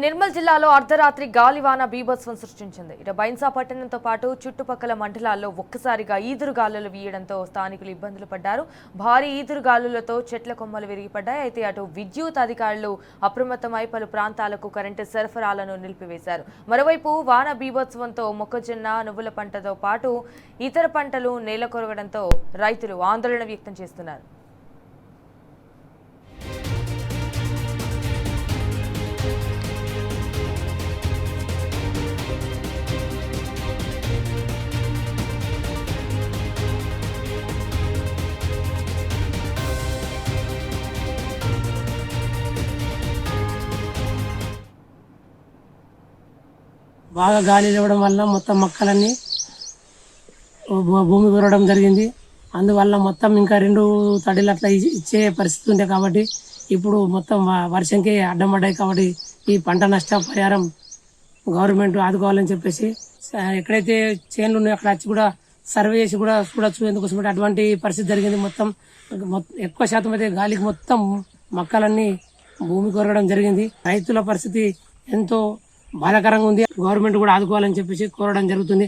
నిర్మల్ జిల్లాలో అర్ధరాత్రి గాలివాన బీభత్సం సృష్టించింది. ఇటు బైన్సా పట్టణంతో పాటు చుట్టుపక్కల మండలాల్లో ఒక్కసారిగా ఈదురుగాలులు వీయడంతో స్థానికులు ఇబ్బందులు పడ్డారు. భారీ ఈదురుగాలులతో చెట్ల కొమ్మలు విరిగిపడ్డాయి. అయితే అటు విద్యుత్ అధికారులు అప్రమత్తమై పలు ప్రాంతాలకు కరెంటు సరఫరాలను నిలిపివేశారు. మరోవైపు వాన బీభత్సవంతో మొక్కజొన్న, నువ్వుల పంటతో పాటు ఇతర పంటలు నేలకొరగడంతో రైతులు ఆందోళన వ్యక్తం చేస్తున్నారు. బాగా గాలి ఇవ్వడం వల్ల మొత్తం మొక్కలన్నీ భూమి కూరడం జరిగింది. అందువల్ల మొత్తం ఇంకా 2 తడిలు అట్లా ఇచ్చే పరిస్థితి ఉంది. కాబట్టి ఇప్పుడు మొత్తం వర్షంకి అడ్డం పడ్డాయి. కాబట్టి ఈ పంట నష్ట పరిహారం గవర్నమెంట్ ఆదుకోవాలని చెప్పేసి ఎక్కడైతే చేన్లు ఉన్నాయో అక్కడ వచ్చి కూడా సర్వే చేసి కూడా చూడొచ్చు. ఎందుకోసం అటువంటి పరిస్థితి జరిగింది. మొత్తం ఎక్కువ శాతం అయితే గాలికి మొత్తం మొక్కలన్నీ భూమి కొరగడం జరిగింది. రైతుల పరిస్థితి ఎంతో బాధాకరంగా ఉంది. గవర్నమెంట్ కూడా ఆదుకోవాలని చెప్పేసి కోరడం జరుగుతుంది.